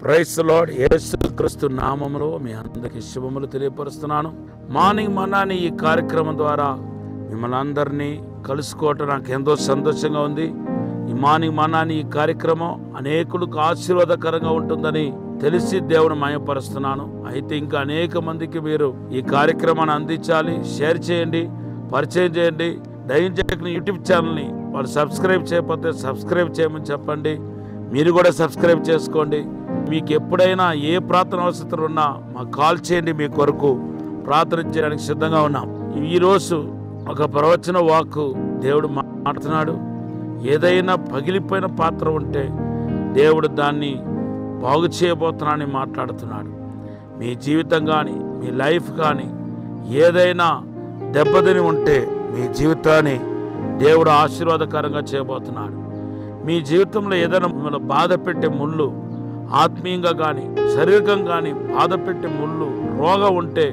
Praise the lord. యేసుక్రీస్తు నామములో మీ అందరికీ శుభములు తెలియపరుస్తున్నాను. మార్నింగ్ మన్నాని ఈ కార్యక్రమం ద్వారా మిమ్మల్ని అందరినీ కలుసుకోవటం నాకు ఎంతో సంతోషంగా ఉంది. ఈ మార్నింగ్ మన్నాని ఈ కార్యక్రమం అనేకులకు ఆశీర్వాదకరంగా ఉంటుందని తెలిసి దేవుని మహిమపరుస్తున్నాను. అయితే ఇంకా అనేక మందికి మీరు ఈ కార్యక్రమాన్ని అందించాలి. షేర్ చేయండి, పరిచయం చేయండి. దయచేసి యూట్యూబ్ ఛానల్ని వాళ్ళు సబ్స్క్రైబ్ చేయకపోతే సబ్స్క్రైబ్ చేయమని చెప్పండి. మీరు కూడా సబ్స్క్రైబ్ చేసుకోండి. మీకు ఎప్పుడైనా ఏ ప్రార్థన అవసరం ఉన్నా మాకు కాల్ చేయండి. మీ కొరకు ప్రార్థన చేయడానికి సిద్ధంగా ఉన్నాం. ఈరోజు ఒక ప్రవచన వాక్కు దేవుడు మాట్లాడుతున్నాడు. ఏదైనా పగిలిపోయిన పాత్ర ఉంటే దేవుడు దాన్ని బాగు చేయబోతున్నానని మాట్లాడుతున్నాడు. మీ జీవితం కానీ మీ లైఫ్ కానీ ఏదైనా దెబ్బతిని ఉంటే మీ జీవితాన్ని దేవుడు ఆశీర్వాదకరంగా చేయబోతున్నాడు. మీ జీవితంలో ఏదైనా మిమ్మల్ని బాధ పెట్టే ముళ్ళు, ఆత్మీయంగా కానీ శారీరకంగా కానీ బాధ పెట్టే ముళ్ళు, రోగం ఉంటే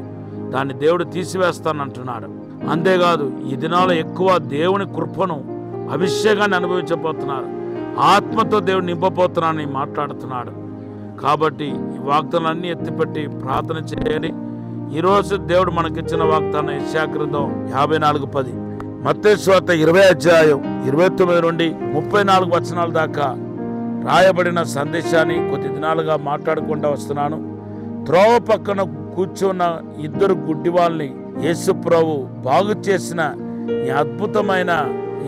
దాన్ని దేవుడు తీసివేస్తానంటున్నాడు. అంతేకాదు ఈ దినాల్లో ఎక్కువ దేవుని కృపను, అభిషేకాన్ని అనుభవించబోతున్నారు. ఆత్మతో దేవుడు నింపబోతున్నానని మాట్లాడుతున్నాడు. కాబట్టి ఈ వాగ్దానాలన్నీ ఎత్తిపెట్టి ప్రార్థన చేయాలి. ఈరోజు దేవుడు మనకిచ్చిన వాగ్దానం యెషయా గ్రంథం 54:10, మత్తయి సువార్త 20 అధ్యాయం 29 నుండి 34 వచనాల దాకా రాయబడిన సందేశాన్ని కొద్ది దినాలుగా మాట్లాడుకుంటూ వస్తున్నాను. త్రోవ పక్కన కూర్చున్న ఇద్దరు గుడ్డి వాళ్ళని యేసు ప్రభు బాగు చేసిన ఈ అద్భుతమైన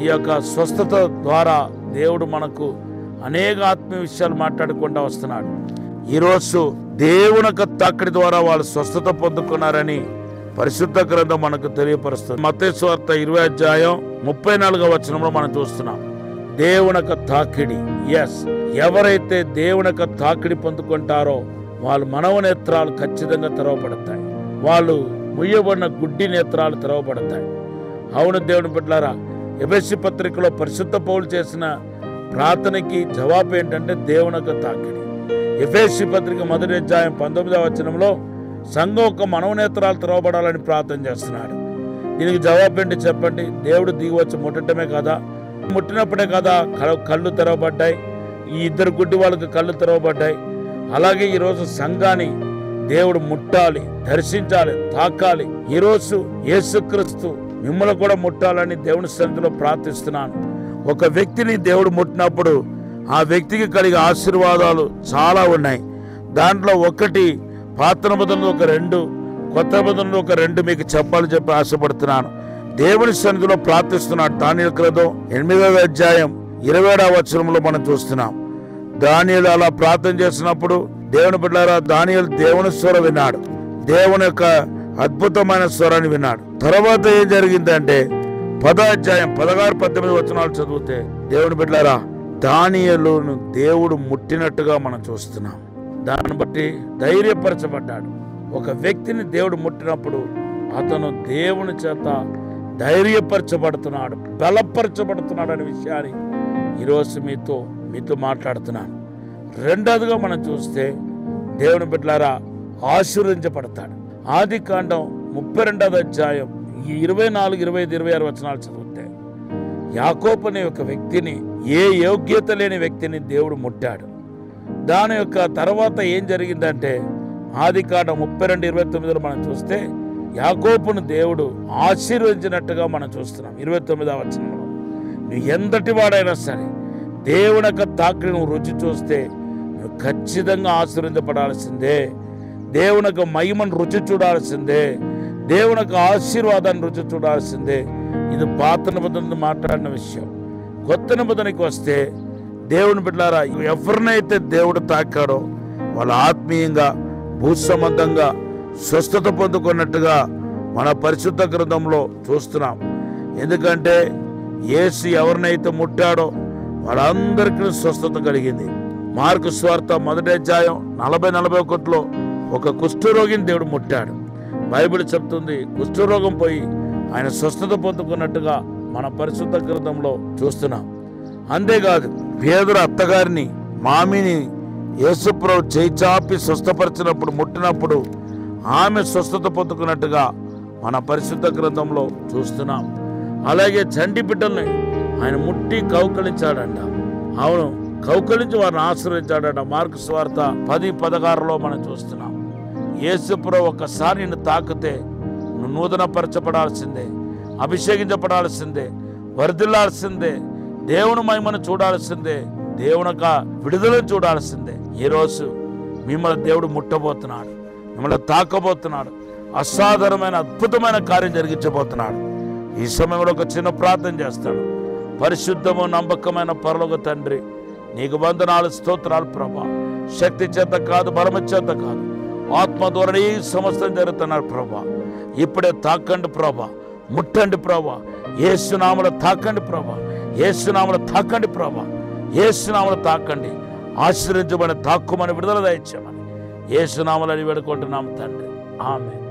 ఈ యొక్క స్వస్థత ద్వారా దేవుడు మనకు అనేక ఆత్మీయ విషయాలు మాట్లాడుకుంటూ వస్తున్నాడు. ఈరోజు దేవుని యొక్క తాకిడి ద్వారా వాళ్ళు స్వస్థత పొందుకున్నారని పరిశుద్ధ గ్రంథం మనకు తెలియపరుస్తుంది. మత్తయి సువార్త 20 అధ్యాయం 34 వచనంలో మనం చూస్తున్నాం. దేవుని యొక్క తాకిడి. ఎవరైతే దేవుని యొక్క తాకిడి పొందుకుంటారో వాళ్ళు మనోనేత్రాలు ఖచ్చితంగా తెరవబడతాయి. వాళ్ళు ముయ్యబడిన గుడ్డి నేత్రాలు తెరవబడతాయి. అవును దేవుని బిడ్డలారా, ఎఫెసీ పత్రికలో పరిశుద్ధ పౌలు చేసిన ప్రార్థనకి జవాబు ఏంటంటే దేవుని యొక్క తాకిడి. ఎఫెసీ పత్రిక 1 అధ్యాయం 19వ వచనంలో సంఘం యొక్క మనోనేత్రాలు తెరవబడాలని ప్రార్థన చేస్తున్నాడు. దీనికి జవాబు ఏంటి చెప్పండి? దేవుడు దిగి వచ్చి ముట్టడమే కదా, ముట్టినప్పుడే కదా కళ్ళు తెరవబడ్డాయి. ఈ ఇద్దరు గుడ్డి వాళ్ళకి కళ్ళు తెరవబడ్డాయి. అలాగే ఈరోజు సంఘాన్ని దేవుడు ముట్టాలి, దర్శించాలి, తాకాలి. ఈరోజు యేసుక్రీస్తు మిమ్మల్ని కూడా ముట్టాలని దేవుని సన్నిధిలో ప్రార్థిస్తున్నాను. ఒక వ్యక్తిని దేవుడు ముట్టినప్పుడు ఆ వ్యక్తికి కలిగే ఆశీర్వాదాలు చాలా ఉన్నాయి. దాంట్లో ఒకటి పాత నిబంధనలో ఒక 2, కొత్త నిబంధనలో ఒక 2 మీకు చెప్పి ఆశపడుతున్నాను. దేవుని సన్నిధిలో ప్రార్థిస్తున్నాడు. దానియేలు గ్రంథం 8వ అధ్యాయం 27వ వచనంలో మనం చూస్తున్నాం. దానియేలు అలా ప్రార్థన చేసినప్పుడు దేవుని బిడ్డలారా, దానియేలు దేవుని స్వరం విన్నాడు. దేవుని యొక్క అద్భుతమైన స్వరాన్ని విన్నాడు. తర్వాత ఏం జరిగిందంటే 10వ అధ్యాయం 16-18 వచనాలు చదివితే దేవుని బిడ్డలారా, దానియేలును దేవుడు ముట్టినట్టుగా మనం చూస్తున్నాం. దాన్ని బట్టి ధైర్యపరచబడ్డాడు. ఒక వ్యక్తిని దేవుడు ముట్టినప్పుడు అతను దేవుని చేత ధైర్యపరచబడుతున్నాడు, బలపరచబడుతున్నాడు అనే విషయాన్ని ఈరోజు మీతో మాట్లాడుతున్నాను. రెండవదిగా మనం చూస్తే దేవుని బిడ్డలారా ఆశీర్వదించబడతాడు. ఆదికాండం 32వ అధ్యాయం 24, 25, 26 వచనాలు చదివితే యాకోబు అనే ఒక వ్యక్తిని, ఏ యోగ్యత లేని వ్యక్తిని దేవుడు ముట్టాడు. దాని యొక్క తర్వాత ఏం జరిగిందంటే ఆదికాండం 32:29 మనం చూస్తే యాకోబును దేవుడు ఆశీర్వదించినట్టుగా మనం చూస్తున్నాం. 29వ వచనంలో నువ్వు ఎంతటి వాడైనా సరే దేవుని యొక్క తాకిడి నువ్వు రుచి చూస్తే నువ్వు ఖచ్చితంగా ఆశీర్వదించబడాల్సిందే. దేవుని యొక్క మహిమను రుచి చూడాల్సిందే. దేవుని యొక్క ఆశీర్వాదాన్ని రుచి చూడాల్సిందే. ఇది పాత నిబంధనతో మాట్లాడిన విషయం. కొత్త నిబంధనకి వస్తే దేవుని బిడ్డలారా, ఎవరినైతే దేవుడు తాకాడో వాళ్ళు ఆత్మీయంగా, భూసంబంధంగా స్వస్థత పొందుకున్నట్టుగా మన పరిశుద్ధ గ్రంథంలో చూస్తున్నాం. ఎందుకంటే యేసు ఎవరినైతే ముట్టాడో వాళ్ళందరికీ స్వస్థత కలిగింది. మార్కు సువార్త 1వ అధ్యాయం 40-41లో ఒక కుష్ఠరోగిని దేవుడు ముట్టాడు. బైబిల్ చెప్తుంది కుష్ఠరోగం పోయి ఆయన స్వస్థత పొందుకున్నట్టుగా మన పరిశుద్ధ గ్రంథంలో చూస్తున్నాం. అంతేకాదు పేదరు అత్తగారిని, మామిని యేసుప్రభు చేయి చాపి స్వస్థపరిచినప్పుడు, ముట్టినప్పుడు ఆమె స్వస్థత పొందుకున్నట్టుగా మన పరిశుద్ధ గ్రంథంలో చూస్తున్నాం. అలాగే చంటి బిడ్డల్ని ఆయన ముట్టి కౌకలించాడంట. అవును, కౌకలించి వారిని ఆశ్రయించాడట. మార్కు సువార్త 10:16 మనం చూస్తున్నాం. యేసుప్రభు ఒక్కసారి నిన్ను తాకితే నువ్వు నూతన పరచబడాల్సిందే, అభిషేకించబడాల్సిందే, వర్ధిల్లాల్సిందే, దేవుని మహిమను చూడాల్సిందే, దేవుని యొక్క విడుదలను చూడాల్సిందే. ఈరోజు మిమ్మల్ని దేవుడు ముట్టబోతున్నాడు, మిమ్మల్ని తాకబోతున్నాడు, అసాధారణమైన అద్భుతమైన కార్యం జరిగించబోతున్నాడు. ఈ సమయంలో ఒక చిన్న ప్రార్థన చేస్తాడు. పరిశుద్ధము నమ్మకమైన పరలోక తండ్రి, నీకు వందనాలు, స్తోత్రాలు ప్రభా. శక్తి చేత కాదు, బలము చేత కాదు, ఆత్మ ద్వారా ఈ సమస్తం జరుగుతున్నారు ప్రభా. ఇప్పుడే తాకండి ప్రభా, ముట్టండి ప్రభా, యేసునామములో తాకండి ప్రభా, యేసునామములో తాకండి ప్రభా, యేసునామములో తాకండి. ఆశీర్వదించబడి తాక్కుమని విడుదల దయచేయమని యేసునామములో వేడుకుంటున్నాము తండ్రి. Amen.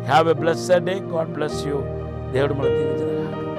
Have a blessed day. God bless you. దేవుడు మన దీవించును గాక.